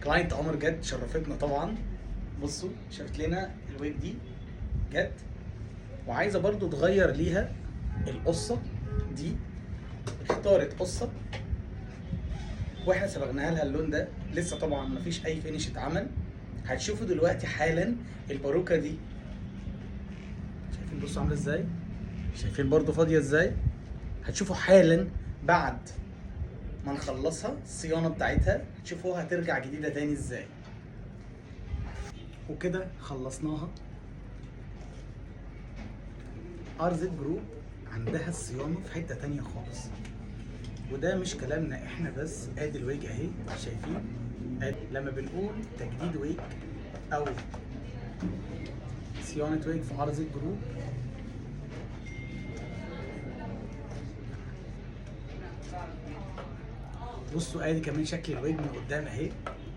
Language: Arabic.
كلاينت عمر جت شرفتنا طبعا. بصوا شافت لنا الويج دي جت، وعايزه برضو تغير ليها القصه دي. اختارت قصه واحنا صبغناها لها اللون ده، لسه طبعا مفيش اي فينش اتعمل. هتشوفوا دلوقتي حالا الباروكه دي. شايفين بصوا عامله ازاي؟ شايفين برضو فاضيه ازاي؟ هتشوفوا حالا بعد ما نخلصها الصيانه بتاعتها، هتشوفوها هترجع جديده تاني ازاي. وكده خلصناها. ارزد جروب عندها الصيانه في حته تانيه خالص، وده مش كلامنا احنا بس. ادي الويج اهي، شايفين؟ لما بنقول تجديد ويج او صيانه ويج في ارزد جروب، بصوا ادي كمان شكل الويج من قدام اهي.